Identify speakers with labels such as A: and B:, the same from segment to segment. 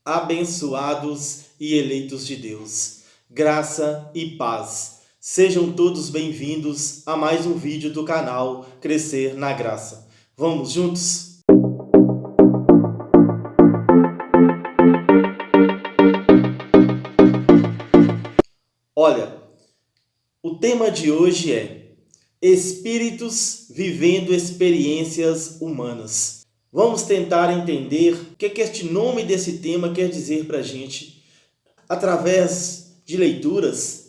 A: Abençoados e eleitos de Deus, graça e paz. Sejam todos bem-vindos a mais um vídeo do canal Crescer na Graça. Vamos juntos? Olha, o tema de hoje é Espíritos vivendo experiências humanas. Vamos tentar entender o que este nome desse tema quer dizer para a gente através de leituras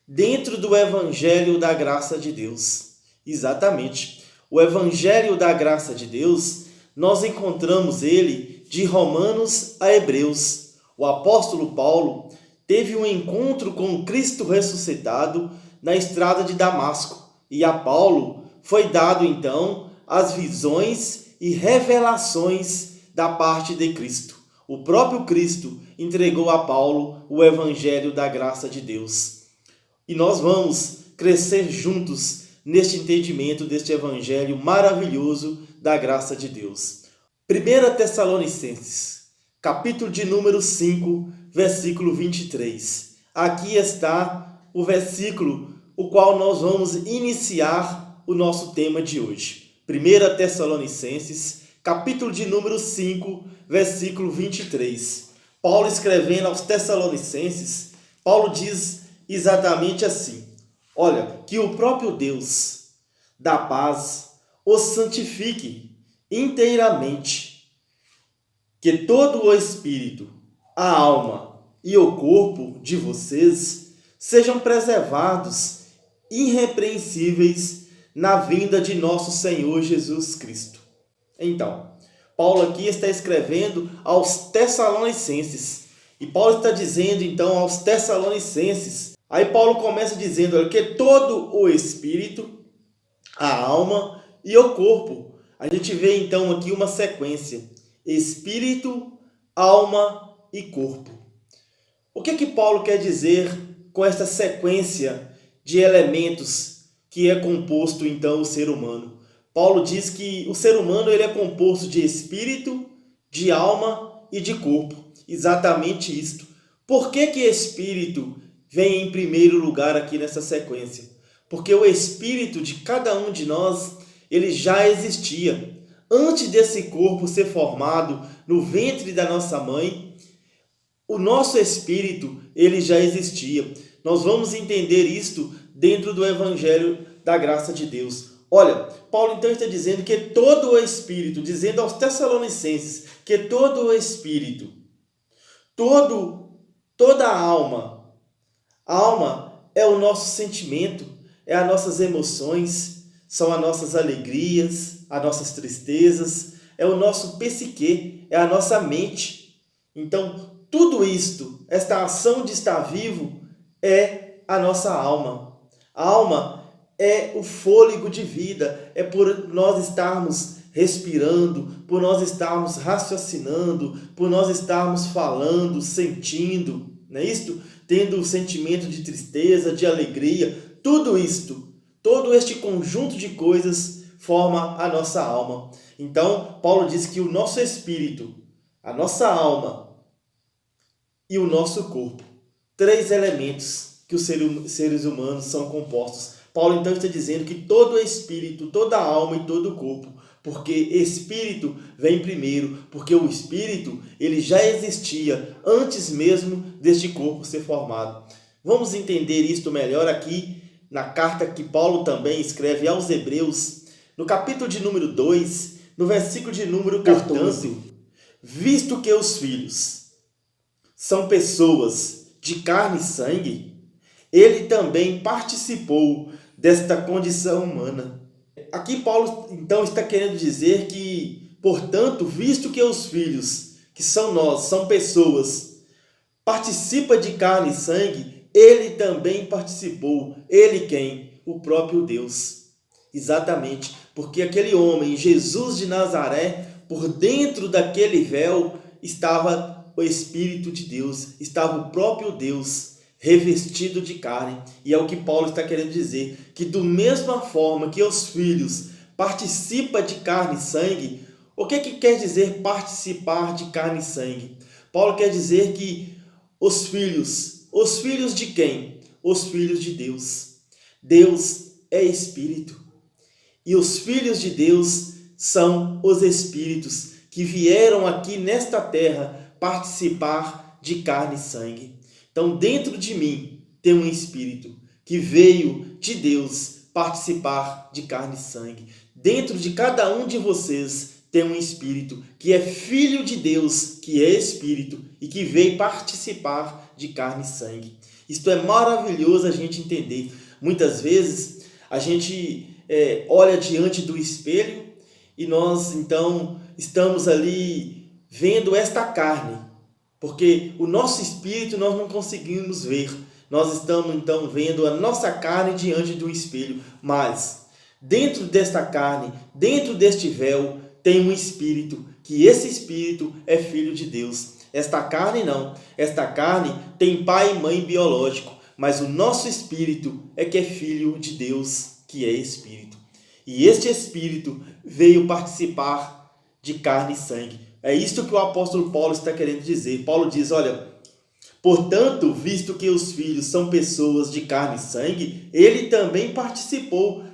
A: dentro do Evangelho da Graça de Deus. Exatamente. O Evangelho da Graça de Deus, nós encontramos ele de Romanos a Hebreus. O apóstolo Paulo teve um encontro com Cristo ressuscitado na estrada de Damasco. E a Paulo foi dado então as visões e revelações da parte de Cristo. O próprio Cristo entregou a Paulo o Evangelho da Graça de Deus. E nós vamos crescer juntos neste entendimento deste Evangelho maravilhoso da graça de Deus. 1 Tessalonicenses, capítulo de número 5, versículo 23. Aqui está o versículo o qual nós vamos iniciar o nosso tema de hoje. 1 Tessalonicenses, capítulo de número 5, versículo 23. Paulo escrevendo aos Tessalonicenses, Paulo diz exatamente assim: olha, que o próprio Deus da paz os santifique inteiramente, que todo o espírito, a alma e o corpo de vocês sejam preservados irrepreensíveis na vinda de nosso Senhor Jesus Cristo. Então, Paulo aqui está escrevendo aos Tessalonicenses. E Paulo está dizendo então aos Tessalonicenses. Aí Paulo começa dizendo que todo o espírito, a alma e o corpo. A gente vê então aqui uma sequência: espírito, alma e corpo. O que Paulo quer dizer com esta sequência de elementos que é composto então o ser humano? Paulo diz que o ser humano ele é composto de espírito, de alma e de corpo. Exatamente isto. Por que espírito vem em primeiro lugar aqui nessa sequência? Porque o espírito de cada um de nós, ele já existia. Antes desse corpo ser formado no ventre da nossa mãe, o nosso espírito, ele já existia. Nós vamos entender isto dentro do Evangelho da Graça de Deus. Olha, Paulo então está dizendo que todo o espírito, dizendo aos Tessalonicenses que todo o espírito, toda a alma é o nosso sentimento, é as nossas emoções, são as nossas alegrias, as nossas tristezas, é o nosso psique, é a nossa mente. Então, tudo isto, esta ação de estar vivo, é a nossa alma. A alma é o fôlego de vida, é por nós estarmos respirando, por nós estarmos raciocinando, por nós estarmos falando, sentindo, não é isto? Tendo o sentimento de tristeza, de alegria, tudo isto, todo este conjunto de coisas forma a nossa alma. Então, Paulo diz que o nosso espírito, a nossa alma e o nosso corpo, três elementos que os seres humanos são compostos. Paulo então está dizendo que todo o espírito, toda a alma e todo o corpo, porque espírito vem primeiro, porque o espírito ele já existia antes mesmo deste corpo ser formado. Vamos entender isto melhor aqui na carta que Paulo também escreve aos Hebreus, no capítulo de número 2, no versículo de número 14. Visto que os filhos são pessoas de carne e sangue, ele também participou desta condição humana. Aqui Paulo então está querendo dizer que, portanto, visto que os filhos, que são nós, são pessoas, participa de carne e sangue, ele também participou. Ele quem? O próprio Deus. Exatamente, porque aquele homem, Jesus de Nazaré, por dentro daquele véu estava o Espírito de Deus, estava o próprio Deus revestido de carne. E é o que Paulo está querendo dizer, que da mesma forma que os filhos participam de carne e sangue, o que quer dizer participar de carne e sangue? Paulo quer dizer que os filhos de quem? Os filhos de Deus. Deus é Espírito. E os filhos de Deus são os Espíritos que vieram aqui nesta terra participar de carne e sangue. Então, dentro de mim tem um Espírito que veio de Deus participar de carne e sangue. Dentro de cada um de vocês tem um Espírito que é filho de Deus, que é Espírito e que veio participar de carne e sangue. Isto é maravilhoso a gente entender. Muitas vezes a gente olha diante do espelho e nós então estamos ali vendo esta carne, porque o nosso espírito nós não conseguimos ver. Nós estamos então vendo a nossa carne diante do espelho, mas dentro desta carne, dentro deste véu, tem um espírito, que esse espírito é filho de Deus. Esta carne não, esta carne tem pai e mãe biológico, mas o nosso espírito é que é filho de Deus, que é Espírito. E este Espírito veio participar de carne e sangue. É isto que o apóstolo Paulo está querendo dizer. Paulo diz, olha, portanto, visto que os filhos são pessoas de carne e sangue, ele também participou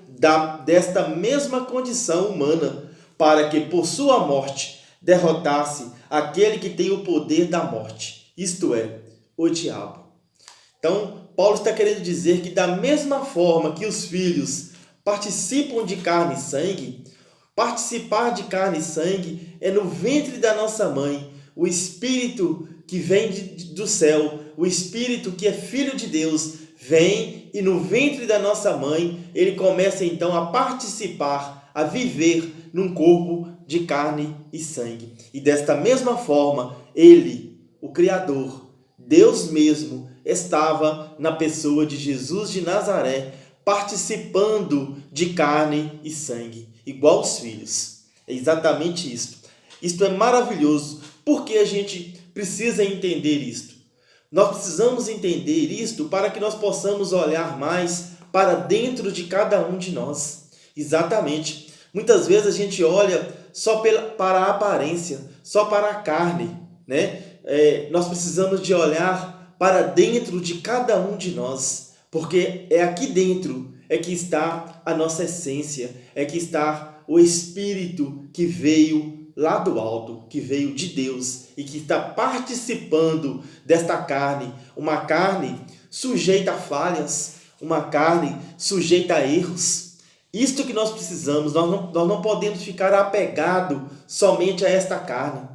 A: desta mesma condição humana, para que por sua morte derrotasse aquele que tem o poder da morte, isto é, o diabo. Então, Paulo está querendo dizer que da mesma forma que os filhos participam de carne e sangue, participar de carne e sangue é no ventre da nossa mãe, o Espírito que vem do céu, o Espírito que é Filho de Deus, vem e no ventre da nossa mãe, ele começa então a participar, a viver num corpo de carne e sangue. E desta mesma forma, ele, o Criador, Deus mesmo, estava na pessoa de Jesus de Nazaré, participando de carne e sangue, igual os filhos. É exatamente isto. Isto é maravilhoso, porque a gente precisa entender isto. Nós precisamos entender isto para que nós possamos olhar mais para dentro de cada um de nós. Exatamente. Muitas vezes a gente olha só para a aparência, só para a carne, né? Nós precisamos de olhar para dentro de cada um de nós, porque é aqui dentro é que está a nossa essência, é que está o Espírito que veio lá do alto, que veio de Deus e que está participando desta carne, uma carne sujeita a falhas, uma carne sujeita a erros. Isto que nós precisamos, nós não podemos ficar apegados somente a esta carne.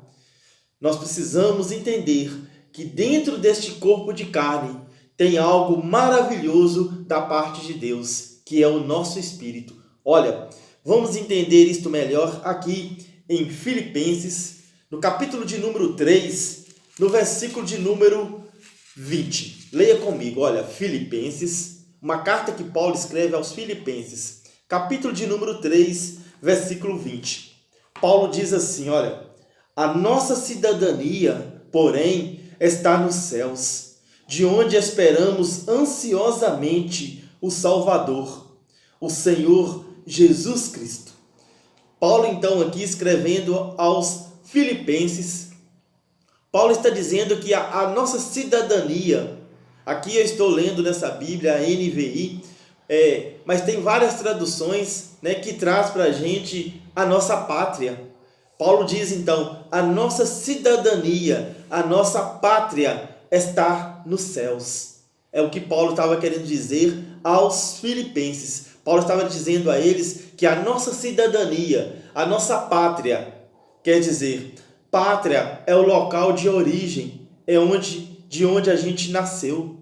A: Nós precisamos entender que dentro deste corpo de carne tem algo maravilhoso da parte de Deus, que é o nosso Espírito. Olha, vamos entender isto melhor aqui em Filipenses, no capítulo de número 3, no versículo de número 20. Leia comigo, olha, Filipenses, uma carta que Paulo escreve aos Filipenses, capítulo de número 3, versículo 20. Paulo diz assim, olha, a nossa cidadania, porém, está nos céus, de onde esperamos ansiosamente o Salvador, o Senhor Jesus Cristo. Paulo, então, aqui escrevendo aos Filipenses, Paulo está dizendo que a nossa cidadania, aqui eu estou lendo nessa Bíblia, a NVI, mas tem várias traduções, né, que traz para a gente a nossa pátria. Paulo diz então, a nossa cidadania, a nossa pátria está nos céus. É o que Paulo estava querendo dizer aos Filipenses. Paulo estava dizendo a eles que a nossa cidadania, a nossa pátria, quer dizer, pátria é o local de origem, é de onde a gente nasceu.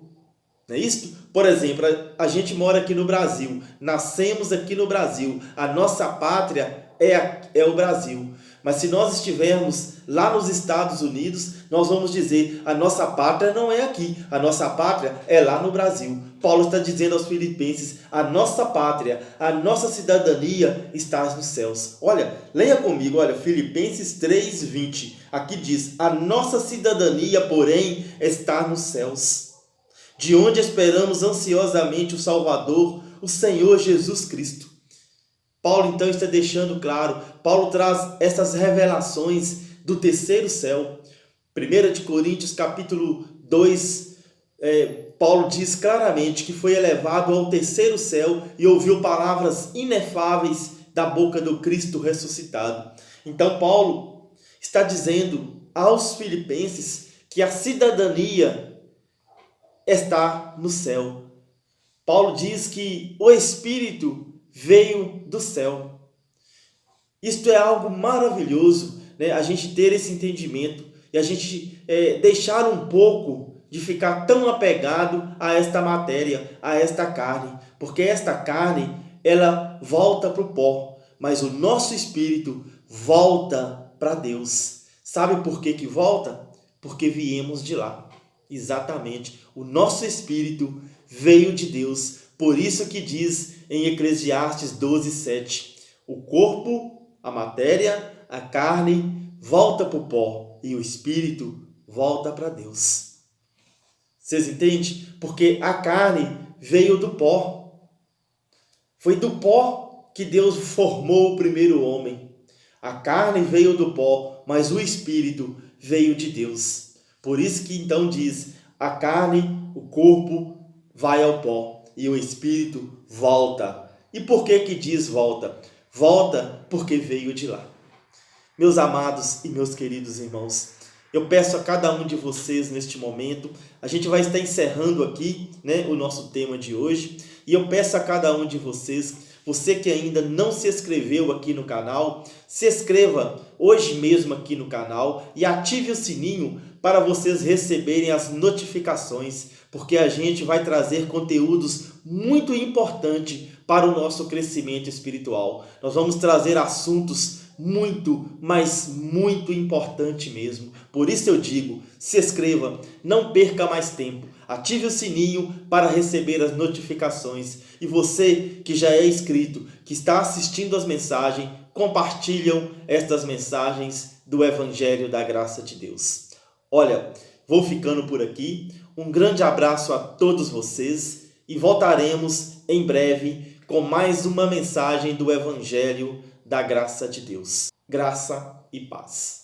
A: Não é isso? Por exemplo, a gente mora aqui no Brasil, nascemos aqui no Brasil, a nossa pátria é o Brasil. Mas se nós estivermos lá nos Estados Unidos, nós vamos dizer, a nossa pátria não é aqui, a nossa pátria é lá no Brasil. Paulo está dizendo aos Filipenses, a nossa pátria, a nossa cidadania está nos céus. Olha, leia comigo, olha, Filipenses 3:20, aqui diz, a nossa cidadania, porém, está nos céus, de onde esperamos ansiosamente o Salvador, o Senhor Jesus Cristo. Paulo então está deixando claro, Paulo traz essas revelações do terceiro céu. 1 de Coríntios capítulo 2, Paulo diz claramente que foi elevado ao terceiro céu e ouviu palavras inefáveis da boca do Cristo ressuscitado. Então Paulo está dizendo aos filipenses que a cidadania está no céu. Paulo diz que o Espírito veio do céu. Isto é algo maravilhoso, né? A gente ter esse entendimento e a gente deixar um pouco de ficar tão apegado a esta matéria, a esta carne, porque esta carne, ela volta para o pó, mas o nosso espírito volta para Deus. Sabe por que volta? Porque viemos de lá. Exatamente, o nosso espírito veio de Deus. Por isso que diz em Eclesiastes 12:7, o corpo, a matéria, a carne volta para o pó e o espírito volta para Deus. Vocês entendem? Porque a carne veio do pó. Foi do pó que Deus formou o primeiro homem. A carne veio do pó, mas o espírito veio de Deus. Por isso que então diz, a carne, o corpo vai ao pó e o espírito volta. E por que diz volta? Volta porque veio de lá. Meus amados e meus queridos irmãos, eu peço a cada um de vocês neste momento, a gente vai estar encerrando aqui, né, o nosso tema de hoje, e eu peço a cada um de vocês, você que ainda não se inscreveu aqui no canal, se inscreva hoje mesmo aqui no canal e ative o sininho para vocês receberem as notificações, porque a gente vai trazer conteúdos muito importantes para o nosso crescimento espiritual. Nós vamos trazer assuntos muito, mas muito importante mesmo. Por isso eu digo, se inscreva, não perca mais tempo, ative o sininho para receber as notificações. E você que já é inscrito, que está assistindo as mensagens, compartilham estas mensagens do Evangelho da Graça de Deus. Olha, vou ficando por aqui, um grande abraço a todos vocês e voltaremos em breve com mais uma mensagem do Evangelho da Graça de Deus. Graça e paz.